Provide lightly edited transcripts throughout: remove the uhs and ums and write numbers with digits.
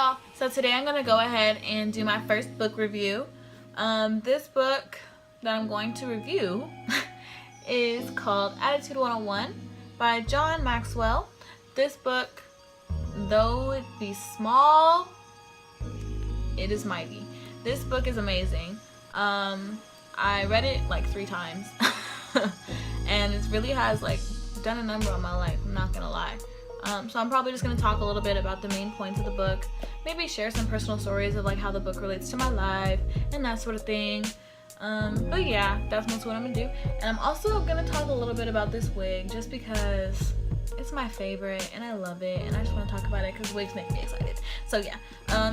y'all, so today I'm gonna go ahead and do my first book review. This book that I'm going to review is called Attitude 101 by John Maxwell. This book, though it be small, it is mighty. This book is amazing. I read it like 3 times and it really has like done a number on my life, I'm not gonna lie. So I'm probably just going to talk a little bit about the main points of the book, maybe share some personal stories of like how the book relates to my life and that sort of thing. But yeah, that's mostly what I'm going to do. And I'm also going to talk a little bit about this wig just because it's my favorite and I love it and I just want to talk about it because wigs make me excited. So yeah,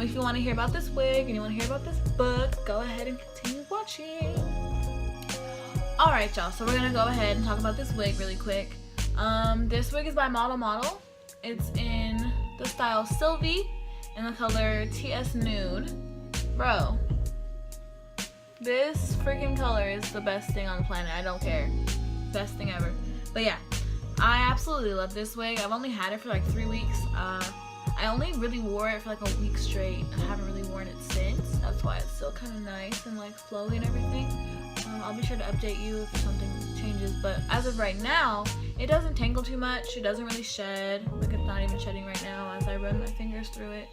if you want to hear about this wig and you want to hear about this book, go ahead and continue watching. Alright y'all, so we're going to go ahead and talk about this wig really quick. This wig is by Model. It's in the style Sylvie in the color TS Nude. Bro, this freaking color is the best thing on the planet. I don't care. Best thing ever. But yeah, I absolutely love this wig. I've only had it for like 3 weeks. I only really wore it for like a week straight and I haven't really worn it since. That's why it's still kind of nice and like flowy and everything. I'll be sure to update you if something changes, but as of right now, it doesn't tangle too much. It doesn't really shed. Like it's not even shedding right now as I run my fingers through it.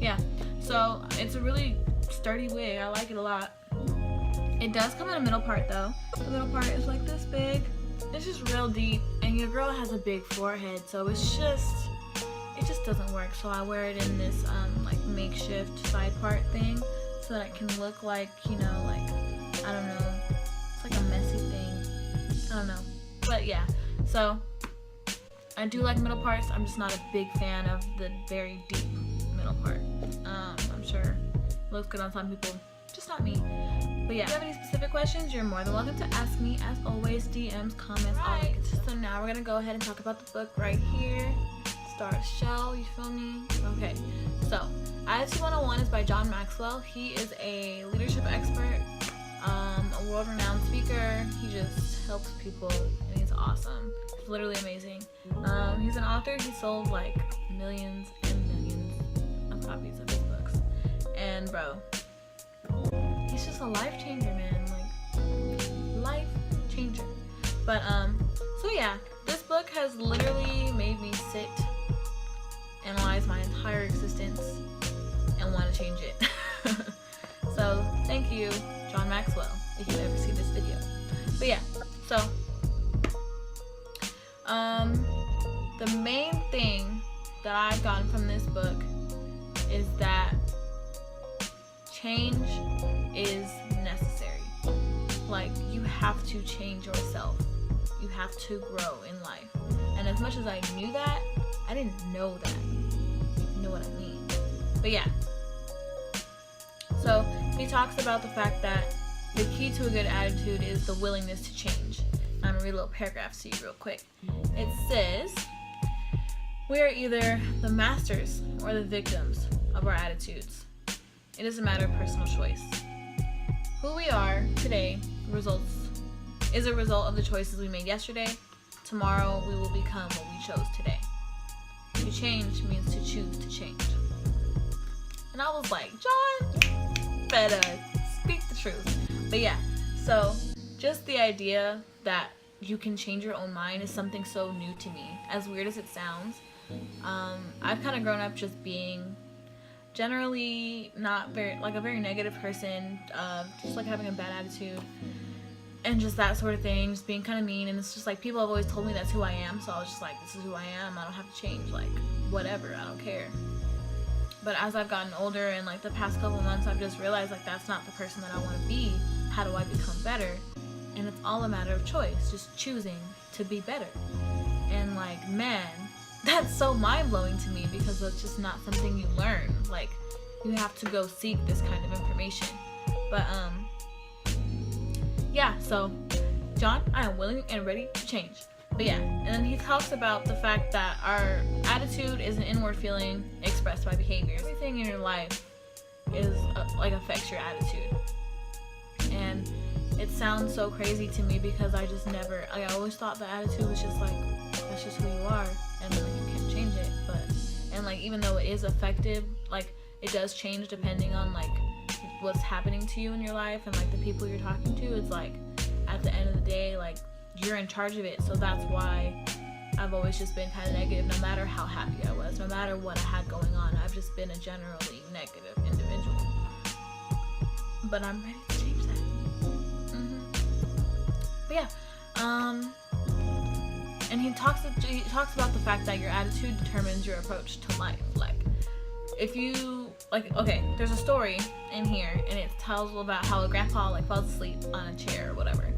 Yeah, so it's a really sturdy wig. I like it a lot. It does come in a middle part though. The middle part is like this big. It's just real deep, and your girl has a big forehead, so it just doesn't work. So I wear it in this like makeshift side part thing so that it can look like, you know, like, I don't know, it's like a messy thing. I don't know, but yeah. So I do like middle parts. I'm just not a big fan of the very deep middle part. I'm sure it looks good on some people, just not me. But yeah, if you have any specific questions, you're more than welcome to ask me. As always, DMs, comments, all that good stuff. So now we're gonna go ahead and talk about the book right here. Start a show, you feel me? Okay, so Attitude 101 is by John Maxwell. He is a leadership expert, a world-renowned speaker. He just helps people and he's awesome. It's literally amazing. He's an author. He sold like millions and millions of copies of his books. And bro, he's just a life changer, man. Like, life changer. But so yeah, this book has literally made me sit, analyze my entire existence, and want to change it. So thank you, John Maxwell, if you ever see this video. But yeah, so the main thing that I've gotten from this book is that change is necessary. Like, you have to change yourself. You have to grow in life. And as much as I knew that, I didn't know that. You know what I mean? But yeah. So he talks about the fact that the key to a good attitude is the willingness to change. I'm gonna read a little paragraph to you real quick. It says, we are either the masters or the victims of our attitudes. It is a matter of personal choice. Who we are today is a result of the choices we made yesterday. Tomorrow we will become what we chose today. To change means to choose to change. And I was like, John, better speak the truth. But yeah, so just the idea that you can change your own mind is something so new to me. As weird as it sounds, I've kind of grown up just being generally not very, like a very negative person, just like having a bad attitude and just that sort of thing, just being kind of mean. And it's just like, people have always told me that's who I am, so I was just like, this is who I am. I don't have to change, like, whatever, I don't care. But as I've gotten older and like the past couple months, I've just realized like that's not the person that I want to be. How do I become better? And it's all a matter of choice, just choosing to be better. And like, man, that's so mind-blowing to me because it's just not something you learn. Like, you have to go seek this kind of information. But yeah, so John, I am willing and ready to change. But yeah, and then he talks about the fact that our attitude is an inward feeling expressed by behavior. Everything in your life is like affects your attitude. And it sounds so crazy to me because I just never, like, I always thought the attitude was just like, that's just who you are and like, you can't change it. But And like, even though it is effective, like it does change depending on like what's happening to you in your life and like the people you're talking to. It's like at the end of the day, like you're in charge of it. So that's why I've always just been kind of negative, no matter how happy I was, no matter what I had going on. I've just been a generally negative individual. But I'm ready to change that. But yeah, and he talks about the fact that your attitude determines your approach to life. Like, if you, like, okay, there's a story in here, and it tells about how a grandpa, like, falls asleep on a chair or whatever.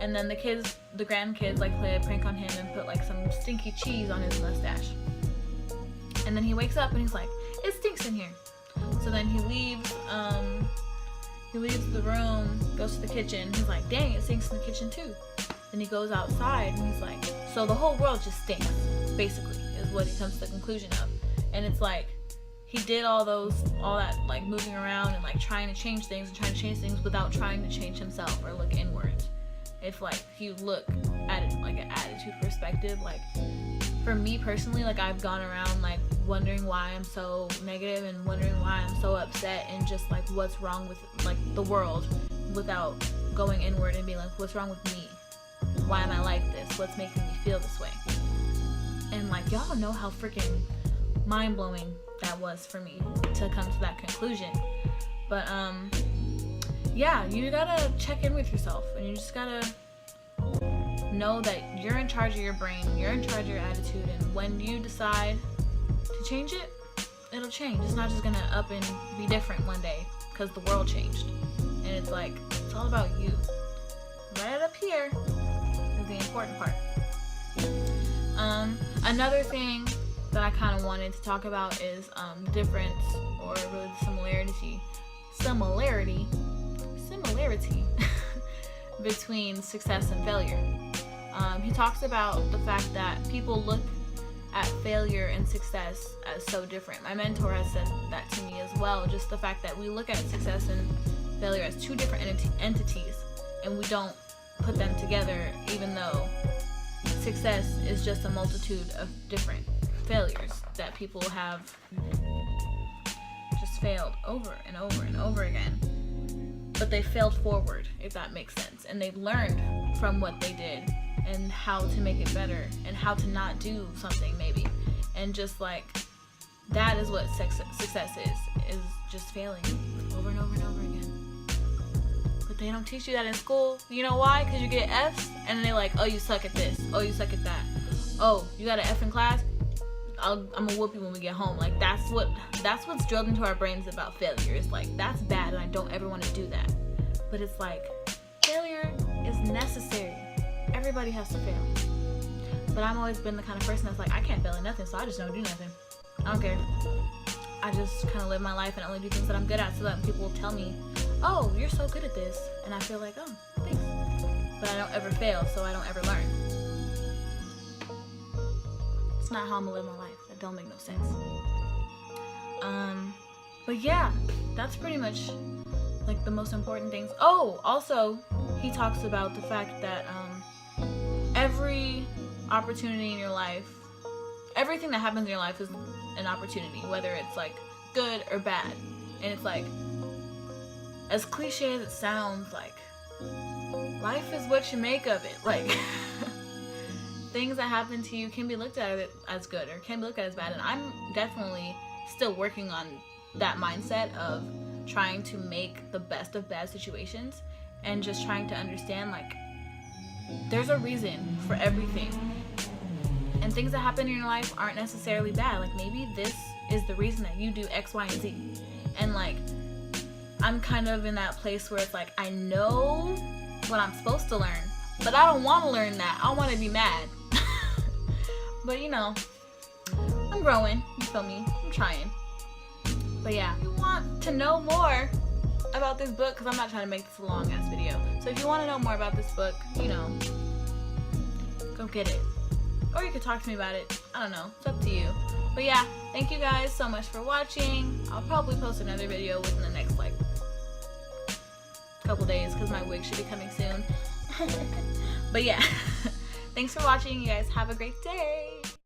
And then the grandkids, like, play a prank on him and put, like, some stinky cheese on his mustache. And then he wakes up and he's like, it stinks in here. So then he leaves the room, goes to the kitchen. He's like, dang, it stinks in the kitchen too. Then he goes outside and he's like, so the whole world just stinks, basically, is what he comes to the conclusion of. And it's like, he did all that like moving around and like trying to change things without trying to change himself or look inward. If like you look at it like an attitude perspective, like for me personally, like I've gone around like wondering why I'm so negative and wondering why I'm so upset and just like what's wrong with like the world, without going inward and being like, what's wrong with me? Why am I like this? What's making me feel this way? And like, y'all know how freaking mind-blowing that was for me to come to that conclusion. But yeah, you gotta check in with yourself, and you just gotta know that you're in charge of your brain, you're in charge of your attitude, and when you decide to change it, it'll change. It's not just gonna up and be different one day because the world changed. And it's like, it's all about you. Right up here is the important part. Another thing that I kind of wanted to talk about is the difference, or really the similarity between success and failure. He talks about the fact that people look at failure and success as so different. My mentor has said that to me as well, just the fact that we look at success and failure as two different entities, and we don't put them together, even though success is just a multitude of different failures that people have just failed over and over and over again. But they failed forward, if that makes sense, and they've learned from what they did and how to make it better and how to not do something maybe. And just like, that is what success is just failing over and over and over again. But they don't teach you that in school. You know why? Because you get F's and they're like, oh, you suck at this, oh, you suck at that, oh, you got an F in class, I'm gonna whoop you when we get home. Like, that's what's drilled into our brains about failure. It's like, that's bad and I don't ever want to do that. But it's like, failure is necessary. Everybody has to fail. But I've always been the kind of person that's like, I can't fail at nothing, so I just don't do nothing. I don't care. I just kind of live my life and only do things that I'm good at, so that people will tell me, oh, you're so good at this. And I feel like, oh, thanks. But I don't ever fail, so I don't ever learn. It's not how I'm gonna live my life. That don't make no sense. But yeah, that's pretty much like the most important things. Oh, also, he talks about the fact that every opportunity in your life, everything that happens in your life is an opportunity, whether it's like good or bad. And it's like, as cliche as it sounds, like, life is what you make of it. Like, things that happen to you can be looked at as good or can be looked at as bad. And I'm definitely still working on that mindset of trying to make the best of bad situations and just trying to understand, like, there's a reason for everything. And things that happen in your life aren't necessarily bad. Like, maybe this is the reason that you do X, Y, and Z. And like, I'm kind of in that place where it's like, I know what I'm supposed to learn, but I don't want to learn that. I want to be mad. But you know, I'm growing, you feel me? I'm trying. But yeah, if you want to know more about this book, because I'm not trying to make this a long ass video, so if you want to know more about this book, you know, go get it. Or you could talk to me about it. I don't know, it's up to you. But yeah, thank you guys so much for watching. I'll probably post another video within the next like couple days, because my wig should be coming soon. But yeah, thanks for watching. You guys have a great day.